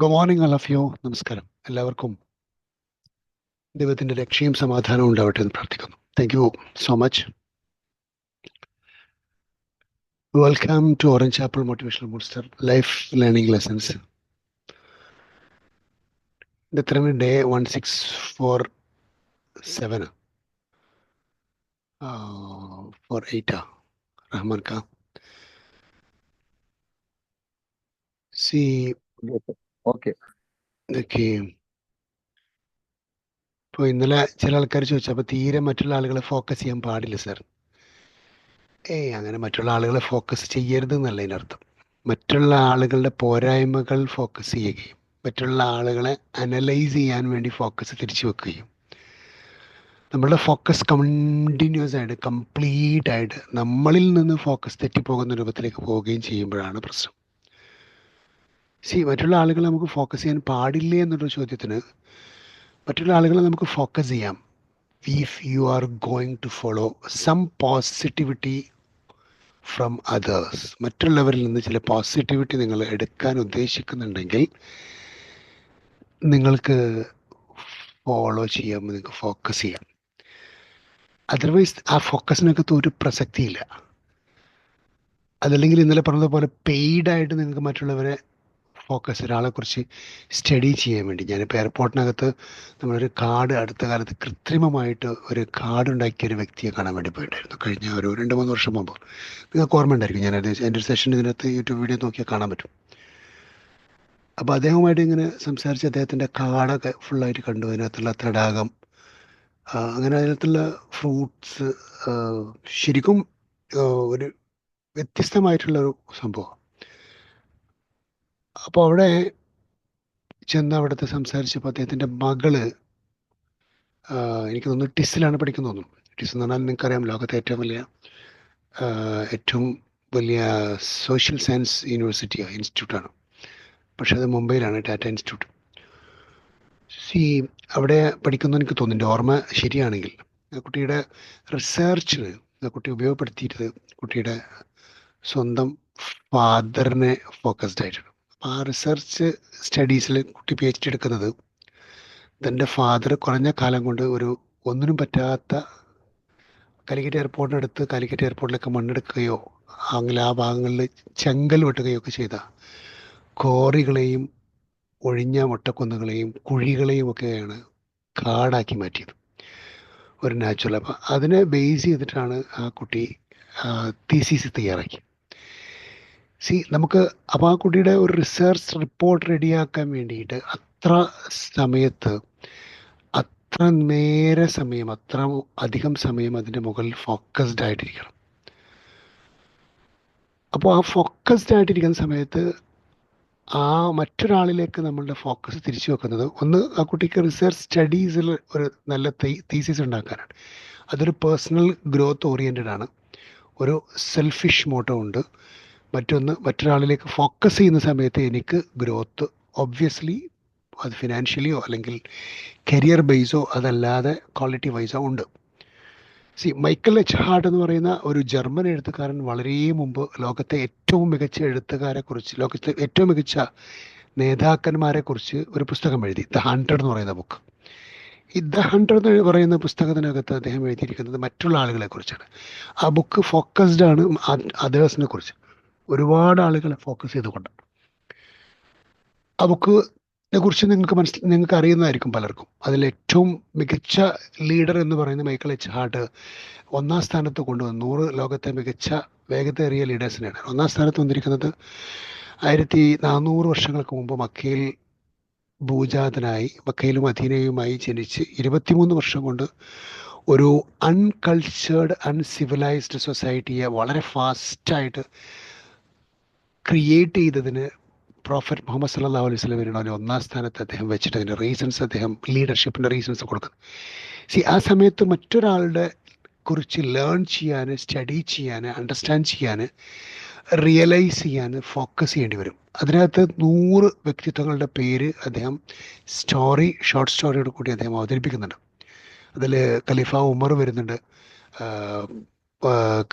Good morning all of you. നമസ്കാരം. എല്ലാവർക്കും ദൈവത്തിൻ്റെ രക്ഷയും സമാധാനവും ഉണ്ടാവട്ടെ എന്ന് പ്രാർത്ഥിക്കുന്നു. Thank you so much. Welcome to orange apple motivational booster life learning lessons. ഇത് എത്രയാണ്? ഡേ 1647 48 റഹ്മാൻ ഖാ. See okay. ഇതൊക്കെ ഇപ്പോൾ ഇന്നലെ ചില ആൾക്കാർ ചോദിച്ചു, അപ്പോൾ തീരെ മറ്റുള്ള ആളുകളെ ഫോക്കസ് ചെയ്യാൻ പാടില്ല സർ. അങ്ങനെ മറ്റുള്ള ആളുകളെ ഫോക്കസ് ചെയ്യരുത് എന്നല്ല ഇതിനർത്ഥം. മറ്റുള്ള ആളുകളുടെ പോരായ്മകൾ ഫോക്കസ് ചെയ്യുകയും മറ്റുള്ള ആളുകളെ അനലൈസ് ചെയ്യാൻ വേണ്ടി ഫോക്കസ് തിരിച്ചു വെക്കുകയും നമ്മളുടെ ഫോക്കസ് കണ്ടിന്യൂസ് ആയിട്ട് കംപ്ലീറ്റ് ആയിട്ട് നമ്മളിൽ നിന്ന് ഫോക്കസ് തെറ്റിപ്പോകുന്ന രൂപത്തിലേക്ക് പോവുകയും ചെയ്യുമ്പോഴാണ് പ്രശ്നം. മറ്റുള്ള ആളുകളെ നമുക്ക് ഫോക്കസ് ചെയ്യാൻ പാടില്ലേ എന്നൊരു ചോദ്യത്തിന് മറ്റുള്ള ആളുകളെ നമുക്ക് ഫോക്കസ് ചെയ്യാം if you are going to follow some positivity from others. മറ്റുള്ളവരിൽ നിന്ന് ചില പോസിറ്റിവിറ്റി നിങ്ങൾ എടുക്കാൻ ഉദ്ദേശിക്കുന്നുണ്ടെങ്കിൽ നിങ്ങൾക്ക് ഫോളോ ചെയ്യാം, നിങ്ങൾക്ക് ഫോക്കസ് ചെയ്യാം. അതർവൈസ് ആ ഫോക്കസിനകത്ത് ഒരു പ്രസക്തിയില്ല. അതല്ലെങ്കിൽ ഇന്നലെ പറഞ്ഞതുപോലെ പെയ്ഡായിട്ട് നിങ്ങൾക്ക് മറ്റുള്ളവരെ ഫോക്കസ്, ഒരാളെക്കുറിച്ച് സ്റ്റഡി ചെയ്യാൻ വേണ്ടി. ഞാനിപ്പോൾ എയർപോർട്ടിനകത്ത് നമ്മളൊരു കാർഡ് അടുത്ത കാലത്ത് കൃത്രിമമായിട്ട് ഒരു കാർഡ് ഉണ്ടാക്കിയ ഒരു വ്യക്തിയെ കാണാൻ വേണ്ടി പോയിട്ടായിരുന്നു കഴിഞ്ഞ ഒരു 2-3 വർഷം മുമ്പ്. നിങ്ങൾക്ക് ഓർമ്മ ഉണ്ടായിരിക്കും, ഞാൻ എൻ്റെ ഒരു സെഷൻ ഇതിനകത്ത് യൂട്യൂബ് വീഡിയോ നോക്കിയാൽ കാണാൻ പറ്റും. അപ്പോൾ അദ്ദേഹവുമായിട്ട് ഇങ്ങനെ സംസാരിച്ച് അദ്ദേഹത്തിൻ്റെ കാർഡൊക്കെ ഫുള്ളായിട്ട് കണ്ടു. അതിനകത്തുള്ള തടാകം, അങ്ങനെ അതിനകത്തുള്ള ഫ്രൂട്ട്സ്, ശരിക്കും ഒരു വ്യത്യസ്തമായിട്ടുള്ളൊരു സംഭവം. അപ്പോൾ അവിടെ ചെന്ന് അവിടുത്തെ സംസാരിച്ചപ്പോൾ അദ്ദേഹത്തിൻ്റെ മകള്, എനിക്ക് തോന്നുന്നു ടിസ്സിലാണ് പഠിക്കുന്നു തോന്നുന്നു. ടിസ് എന്ന് പറഞ്ഞാൽ നിങ്ങൾക്കറിയാം, ലോകത്തെ ഏറ്റവും വലിയ സോഷ്യൽ സയൻസ് ഇൻസ്റ്റിറ്റ്യൂട്ടാണ്. പക്ഷെ അത് മുംബൈയിലാണ്, ടാറ്റ ഇൻസ്റ്റിറ്റ്യൂട്ട്. അവിടെ പഠിക്കുന്നു എനിക്ക് തോന്നുന്നു, എൻ്റെ ഓർമ്മ ശരിയാണെങ്കിൽ. കുട്ടിയുടെ റിസർച്ചിന് കുട്ടി ഉപയോഗപ്പെടുത്തിയിട്ട് കുട്ടിയുടെ സ്വന്തം ഫാദറിനെ ഫോക്കസ്ഡ് ആയിട്ടാണ്. അപ്പോൾ ആ റിസർച്ച് സ്റ്റഡീസിൽ കുട്ടി PhD എടുക്കുന്നത് തൻ്റെ ഫാദർ കുറഞ്ഞ കാലം കൊണ്ട് ഒരു ഒന്നിനും പറ്റാത്ത കാലിക്കറ്റ് എയർപോർട്ടിനടുത്ത് കാലിക്കറ്റ് എയർപോർട്ടിലൊക്കെ മണ്ണെടുക്കുകയോ അങ്ങനെ ആ ഭാഗങ്ങളിൽ ചെങ്കൽ വെട്ടുകയോ ഒക്കെ ചെയ്ത കോറികളെയും ഒഴിഞ്ഞ മുട്ടക്കുന്നുകളെയും കുഴികളെയും ഒക്കെയാണ് കാടാക്കി മാറ്റിയത്, ഒരു നാച്ചുറൽ. അപ്പം അതിനെ ബേസ് ചെയ്തിട്ടാണ് ആ കുട്ടി തീസിസ് തയ്യാറാക്കി. നമുക്ക് അപ്പോൾ ആ കുട്ടിയുടെ ഒരു റിസർച്ച് റിപ്പോർട്ട് റെഡിയാക്കാൻ വേണ്ടിയിട്ട് അത്ര സമയത്ത് അത്ര നേരെ സമയം, അത്ര അധികം സമയം അതിൻ്റെ മുകളിൽ ഫോക്കസ്ഡ് ആയിട്ടിരിക്കണം. അപ്പോൾ ആ ഫോക്കസ്ഡ് ആയിട്ടിരിക്കുന്ന സമയത്ത് ആ മറ്റൊരാളിലേക്ക് നമ്മളുടെ ഫോക്കസ് തിരിച്ചു വെക്കുന്നത്, ഒന്ന് ആ കുട്ടിക്ക് റിസർച്ച് സ്റ്റഡീസിൽ ഒരു നല്ല തീസിസ് ഉണ്ടാക്കാനാണ്. അതൊരു പേഴ്സണൽ ഗ്രോത്ത് ഓറിയൻറ്റഡ് ആണ്, ഒരു സെൽഫിഷ് മോട്ടോ ഉണ്ട്. മറ്റൊന്ന്, മറ്റൊരാളിലേക്ക് ഫോക്കസ് ചെയ്യുന്ന സമയത്ത് എനിക്ക് ഗ്രോത്ത് ഒബ്വിയസ്ലി അത് ഫിനാൻഷ്യലിയോ അല്ലെങ്കിൽ കരിയർ ബേസോ അതല്ലാതെ ക്വാളിറ്റി വൈസോ ഉണ്ട്. മൈക്കൽ എച്ച് ഹാർട്ട് എന്ന് പറയുന്ന ഒരു ജർമ്മൻ എഴുത്തുകാരൻ വളരെ മുമ്പ് ലോകത്തെ ഏറ്റവും മികച്ച എഴുത്തുകാരെക്കുറിച്ച്, ലോകത്തെ ഏറ്റവും മികച്ച നേതാക്കന്മാരെക്കുറിച്ച് ഒരു പുസ്തകം എഴുതി, ദ 100 എന്ന് പറയുന്ന ബുക്ക്. ഈ ദ 100 എന്ന് പറയുന്ന പുസ്തകത്തിനകത്ത് അദ്ദേഹം എഴുതിയിരിക്കുന്നത് മറ്റുള്ള ആളുകളെ കുറിച്ചാണ്. ആ ബുക്ക് ഫോക്കസ്ഡ് ആണ് അതേഴ്സിനെ കുറിച്ച്, ഒരുപാട് ആളുകളെ ഫോക്കസ് ചെയ്തുകൊണ്ടാണ്. ആ ബുക്കിനെ കുറിച്ച് നിങ്ങൾക്ക് അറിയുന്നതായിരിക്കും പലർക്കും. അതിലേറ്റവും മികച്ച ലീഡർ എന്ന് പറയുന്ന മൈക്കൽ എച്ച് ഹാർട്ട് 1ാം സ്ഥാനത്ത് കൊണ്ടുവന്നു. 100 ലോകത്തെ മികച്ച വേഗതയേറിയ ലീഡേഴ്സിനെയാണ് 1ാം സ്ഥാനത്ത് വന്നിരിക്കുന്നത്. 1400 വർഷങ്ങൾക്ക് മുമ്പ് മക്കയിൽ ഭൂജാതനായി, മക്കയിലും മദീനയുമായി ജനിച്ച് 23 വർഷം കൊണ്ട് ഒരു അൺകൾച്ചേർഡ് അൺസിവിലൈസ്ഡ് സൊസൈറ്റിയെ വളരെ ഫാസ്റ്റായിട്ട് ക്രിയേറ്റ് ചെയ്തതിന് പ്രോഫറ്റ് മുഹമ്മദ് സല്ലല്ലാഹു അലൈഹി വസല്ലമയാണ് 1ാം സ്ഥാനത്ത് അദ്ദേഹം വെച്ചിട്ട് അതിൻ്റെ റീസൺസ്, അദ്ദേഹം ലീഡർഷിപ്പിൻ്റെ റീസൺസ് കൊടുക്കുന്നത്. ആ സമയത്ത് മറ്റൊരാളുടെ കുറിച്ച് ലേൺ ചെയ്യാൻ, സ്റ്റഡി ചെയ്യാൻ, അണ്ടർസ്റ്റാൻഡ് ചെയ്യാൻ, റിയലൈസ് ചെയ്യാൻ ഫോക്കസ് ചെയ്യേണ്ടി വരും. അതിനകത്ത് 100 വ്യക്തിത്വങ്ങളുടെ പേര് അദ്ദേഹം ഷോർട്ട് സ്റ്റോറിയോട് കൂടി അദ്ദേഹം അവതരിപ്പിക്കുന്നുണ്ട്. അതിൽ ഖലീഫ ഉമർ വരുന്നുണ്ട്,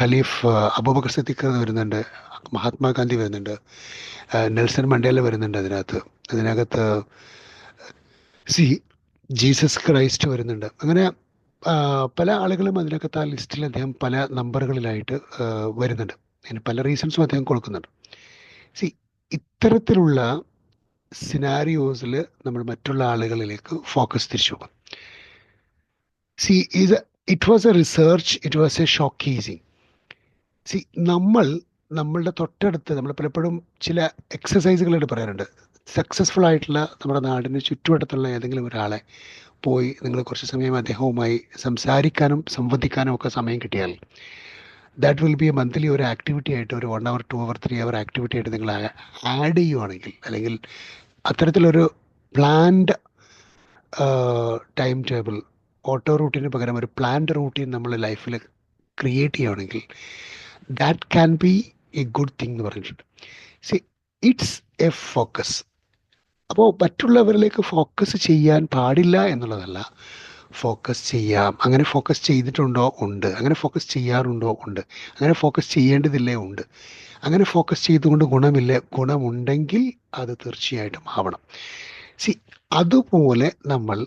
ഖലീഫ് അബൂബക്കർ സിദ്ദീഖ് വരുന്നുണ്ട്, മഹാത്മാഗാന്ധി വരുന്നുണ്ട്, നെൽസൺ മണ്ടേല വരുന്നുണ്ട് അതിനകത്ത് സി ജീസസ് ക്രൈസ്റ്റ് വരുന്നുണ്ട്. അങ്ങനെ പല ആളുകളും അതിനകത്ത് ആ ലിസ്റ്റിൽ അദ്ദേഹം പല നമ്പറുകളിലായിട്ട് വരുന്നുണ്ട്. അതിന് പല റീസൺസും അദ്ദേഹം കൊടുക്കുന്നുണ്ട്. സി ഇത്തരത്തിലുള്ള സിനാരിയോസിൽ നമ്മൾ മറ്റുള്ള ആളുകളിലേക്ക് ഫോക്കസ് തിരിച്ചു പോകും. See it was a research, it was a showcasing. See നമ്മളുടെ തൊട്ടടുത്ത് നമ്മൾ പലപ്പോഴും ചില എക്സസൈസുകളായിട്ട് പറയാറുണ്ട്. സക്സസ്ഫുൾ ആയിട്ടുള്ള നമ്മുടെ നാടിന് ചുറ്റുവട്ടത്തുള്ള ഏതെങ്കിലും ഒരാളെ പോയി നിങ്ങൾ കുറച്ച് സമയം അദ്ദേഹവുമായി സംസാരിക്കാനും സംവദിക്കാനും ഒക്കെ സമയം കിട്ടിയാൽ that will be A monthly ഒരു ആക്ടിവിറ്റി ആയിട്ട്, ഒരു 1 hour 2 hour 3 hour ആക്ടിവിറ്റി ആയിട്ട് നിങ്ങൾ ആഡ് ചെയ്യുവാണെങ്കിൽ, അല്ലെങ്കിൽ അത്തരത്തിലൊരു planned time table, auto routine പകരം ഒരു പ്ലാൻഡ് റൂട്ടീൻ നമ്മൾ ലൈഫിൽ ക്രിയേറ്റ് ചെയ്യുകയാണെങ്കിൽ that can be A good thing എന്ന് പറഞ്ഞിട്ടുണ്ട്. C it's A focus. അപ്പോൾ മറ്റുള്ളവരിലേക്ക് ഫോക്കസ് ചെയ്യാൻ പാടില്ല എന്നുള്ളതല്ല, ഫോക്കസ് ചെയ്യാം. അങ്ങനെ ഫോക്കസ് ചെയ്തിട്ടുണ്ടോ? ഉണ്ട്. അങ്ങനെ ഫോക്കസ് ചെയ്യാറുണ്ടോ? ഉണ്ട്. അങ്ങനെ ഫോക്കസ് ചെയ്യേണ്ടതില്ലേ? ഉണ്ട്. അങ്ങനെ ഫോക്കസ് ചെയ്തുകൊണ്ട് ഗുണമുണ്ടെങ്കിൽ അത് തീർച്ചയായിട്ടും ആവണം. സി അതുപോലെ നമ്മൾ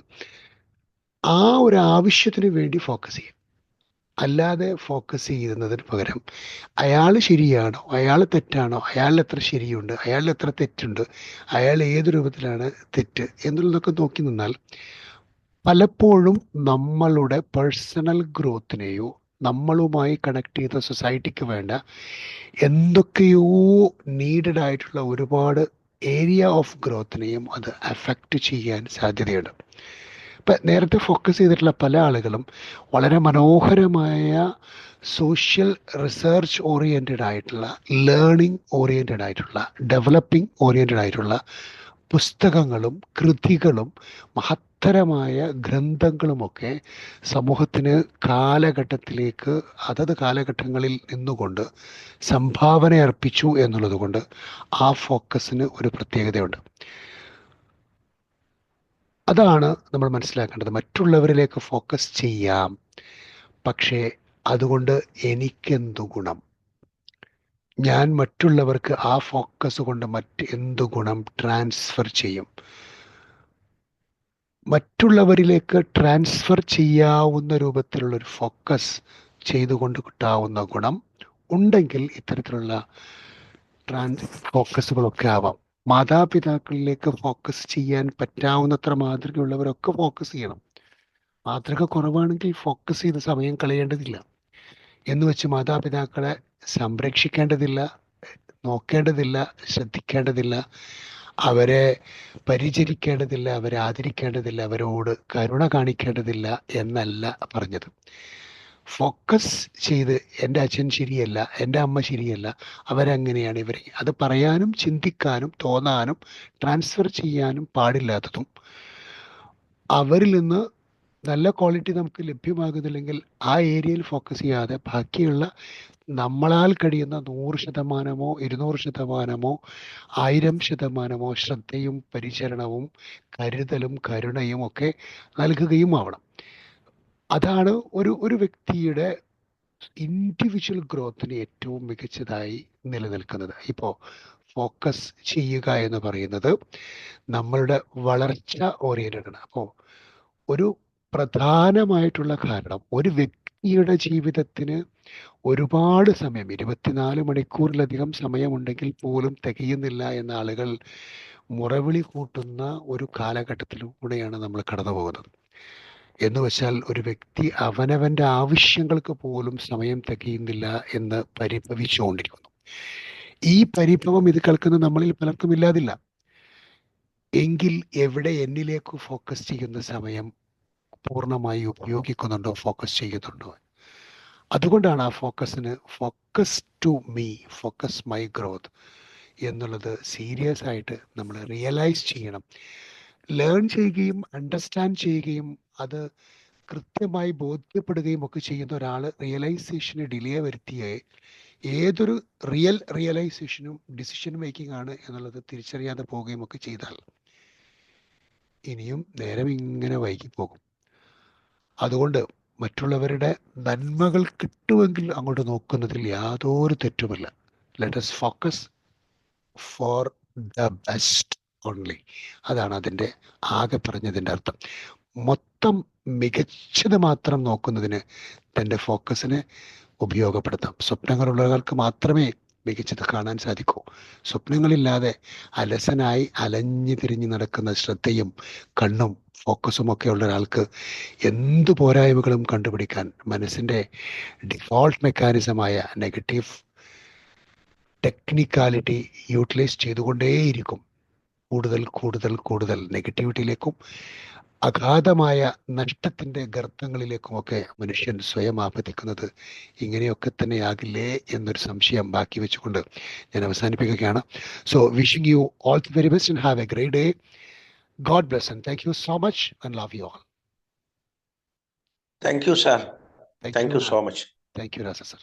ആ ഒരു ആവശ്യത്തിന് വേണ്ടി ഫോക്കസ് ചെയ്യും. അല്ലാതെ ഫോക്കസ് ചെയ്യുന്നതിന് പകരം അയാൾ ശരിയാണോ, അയാൾ തെറ്റാണോ, അയാളിൽ എത്ര ശരിയുണ്ട്, അയാളിൽ എത്ര തെറ്റുണ്ട്, അയാൾ ഏത് രൂപത്തിലാണ് തെറ്റ് എന്നുള്ളതൊക്കെ നോക്കി നിന്നാൽ പലപ്പോഴും നമ്മളുടെ പേഴ്സണൽ ഗ്രോത്തിനെയോ നമ്മളുമായി കണക്ട് ചെയ്ത സൊസൈറ്റിക്ക് വേണ്ട എന്തൊക്കെയോ നീഡഡ് ആയിട്ടുള്ള ഒരുപാട് ഏരിയ ഓഫ് ഗ്രോത്തിനെയും അത് അഫക്റ്റ് ചെയ്യാൻ സാധ്യതയുണ്ട്. ഇപ്പം നേരത്തെ ഫോക്കസ് ചെയ്തിട്ടുള്ള പല ആളുകളും വളരെ മനോഹരമായ സോഷ്യൽ റിസർച്ച് ഓറിയൻറ്റഡ് ആയിട്ടുള്ള, ലേണിംഗ് ഓറിയൻറ്റഡ് ആയിട്ടുള്ള, ഡെവലപ്പിംഗ് ഓറിയൻറ്റഡ് ആയിട്ടുള്ള പുസ്തകങ്ങളും കൃതികളും മഹത്തരമായ ഗ്രന്ഥങ്ങളുമൊക്കെ സമൂഹത്തിന് കാലഘട്ടത്തിലേക്ക് അതത് കാലഘട്ടങ്ങളിൽ നിന്നുകൊണ്ട് സംഭാവന അർപ്പിച്ചു എന്നുള്ളത് കൊണ്ട് ആ ഫോക്കസിന് ഒരു പ്രത്യേകതയുണ്ട്. അതാണ് നമ്മൾ മനസ്സിലാക്കേണ്ടത്. മറ്റുള്ളവരിലേക്ക് ഫോക്കസ് ചെയ്യാം, പക്ഷേ അതുകൊണ്ട് എനിക്കെന്തു ഗുണം? ഞാൻ മറ്റുള്ളവർക്ക് ആ ഫോക്കസ് കൊണ്ട് എന്തു ഗുണം ട്രാൻസ്ഫർ ചെയ്യും? മറ്റുള്ളവരിലേക്ക് ട്രാൻസ്ഫർ ചെയ്യാവുന്ന രൂപത്തിലുള്ളൊരു ഫോക്കസ് ചെയ്തുകൊണ്ട് കിട്ടാവുന്ന ഗുണം ഉണ്ടെങ്കിൽ ഇത്തരത്തിലുള്ള ഫോക്കസുകളൊക്കെ ആവാം. മാതാപിതാക്കളിലേക്ക് ഫോക്കസ് ചെയ്യാൻ പറ്റാവുന്നത്ര മാതൃകയുള്ളവരൊക്കെ ഫോക്കസ് ചെയ്യണം. മാതൃക കുറവാണെങ്കിൽ ഫോക്കസ് ചെയ്ത് സമയം കളയേണ്ടതില്ല. എന്ന് വെച്ച് മാതാപിതാക്കളെ സംരക്ഷിക്കേണ്ടതില്ല, നോക്കേണ്ടതില്ല, ശ്രദ്ധിക്കേണ്ടതില്ല, അവരെ പരിചരിക്കേണ്ടതില്ല, അവരെ ആദരിക്കേണ്ടതില്ല, അവരോട് കരുണ കാണിക്കേണ്ടതില്ല എന്നല്ല പറഞ്ഞത്. ഫോക്കസ് ചെയ്ത് എൻ്റെ അച്ഛൻ ശരിയല്ല, എൻ്റെ അമ്മ ശരിയല്ല, അവരങ്ങനെയാണ്, അത് പറയാനും ചിന്തിക്കാനും തോന്നാനും ട്രാൻസ്ഫർ ചെയ്യാനും പാടില്ലാത്തതും അവരിൽ നിന്ന് നല്ല ക്വാളിറ്റി നമുക്ക് ലഭ്യമാകുന്നില്ലെങ്കിൽ ആ ഏരിയയിൽ ഫോക്കസ് ചെയ്യാതെ ബാക്കിയുള്ള നമ്മളാൽ കഴിയുന്ന 100%, 200%, 1000% ശ്രദ്ധയും പരിചരണവും കരുതലും കരുണയും ഒക്കെ നൽകുകയും ആവണം. അതാണ് ഒരു വ്യക്തിയുടെ ഇൻഡിവിജ്വൽ ഗ്രോത്തിന് ഏറ്റവും മികച്ചതായി നിലനിൽക്കുന്നത്. ഇപ്പോൾ ഫോക്കസ് ചെയ്യുക എന്ന് പറയുന്നത് നമ്മളുടെ വളർച്ച ഓറിയൻറ്റഡ് ആണ്. അപ്പോൾ ഒരു പ്രധാനമായിട്ടുള്ള കാരണം, ഒരു വ്യക്തിയുടെ ജീവിതത്തിന് ഒരുപാട് സമയം, 24 മണിക്കൂറിലധികം സമയമുണ്ടെങ്കിൽ പോലും തികയുന്നില്ല എന്ന ആളുകൾ മുറവിളി കൂട്ടുന്ന ഒരു കാലഘട്ടത്തിലൂടെയാണ് നമ്മൾ കടന്നു പോകുന്നത്. എന്ന് വെച്ചാൽ ഒരു വ്യക്തി അവനവൻ്റെ ആവശ്യങ്ങൾക്ക് പോലും സമയം തികയുന്നില്ല എന്ന് പരിഭവിച്ചുകൊണ്ടിരിക്കുന്നു. ഈ പരിഭവം ഇത് കേൾക്കുന്ന നമ്മളിൽ പലർക്കും ഇല്ലാതില്ല. എങ്കിൽ എവിടെ എന്നിലേക്ക് ഫോക്കസ് ചെയ്യുന്ന സമയം പൂർണ്ണമായി ഉപയോഗിക്കുന്നുണ്ടോ, ഫോക്കസ് ചെയ്യുന്നുണ്ടോ? അതുകൊണ്ടാണ് ആ ഫോക്കസിന് focus to me, focus my growth എന്നുള്ളത് സീരിയസ് ആയിട്ട് നമ്മൾ റിയലൈസ് ചെയ്യണം. ലേൺ ചെയ്യുകയും അണ്ടർസ്റ്റാൻഡ് ചെയ്യുകയും അത് കൃത്യമായി ബോധ്യപ്പെടുകയും ഒക്കെ ചെയ്യുന്ന ഒരാൾ റിയലൈസേഷന് ഡിലേ വരുത്തിയേ ഏതൊരു റിയലൈസേഷനും ഡിസിഷൻ മേക്കിംഗ് ആണ് എന്നുള്ളത് തിരിച്ചറിയാതെ പോവുകയും ഒക്കെ ചെയ്താൽ ഇനിയും നേരം ഇങ്ങനെ വൈകി പോകും. അതുകൊണ്ട് മറ്റുള്ളവരുടെ നന്മകൾ കിട്ടുമെങ്കിൽ അങ്ങോട്ട് നോക്കുന്നതിൽ യാതൊരു തെറ്റുമില്ല. Let us focus for the best only. അതാണ് അതിൻ്റെ ആകെ പറഞ്ഞതിൻ്റെ അർത്ഥം. മൊത്തം മികച്ചത് മാത്രം നോക്കുന്നതിന് തൻ്റെ ഫോക്കസിനെ ഉപയോഗപ്പെടുത്താം. സ്വപ്നങ്ങളുള്ളവർക്ക് മാത്രമേ മികച്ചത് കാണാൻ സാധിക്കൂ. സ്വപ്നങ്ങളില്ലാതെ അലസനായി അലഞ്ഞു തിരിഞ്ഞ് നടക്കുന്ന ശ്രദ്ധയും കണ്ണും ഫോക്കസും ഒക്കെ ഉള്ള ഒരാൾക്ക് എന്ത് പോരായ്മകളും കണ്ടുപിടിക്കാൻ മനസ്സിൻ്റെ ഡിഫോൾട്ട് മെക്കാനിസമായ നെഗറ്റീവ് ടെക്നിക്കാലിറ്റി യൂട്ടിലൈസ് ചെയ്തുകൊണ്ടേയിരിക്കും. കൂടുതൽ കൂടുതൽ കൂടുതൽ നെഗറ്റിവിറ്റിയിലേക്കും അഗാധമായ നഷ്ടത്തിൻ്റെ ഗർത്തങ്ങളിലേക്കുമൊക്കെ മനുഷ്യൻ സ്വയം ആപതിക്കുന്നത് ഇങ്ങനെയൊക്കെ തന്നെയാകില്ലേ എന്നൊരു സംശയം ബാക്കി വെച്ചുകൊണ്ട് ഞാൻ അവസാനിപ്പിക്കുകയാണ്. So wishing you all the very best and have A great day. God bless and thank you so much and love you all. Thank you, sir. Thank you Rasa. so much. Thank you, Rasa sir.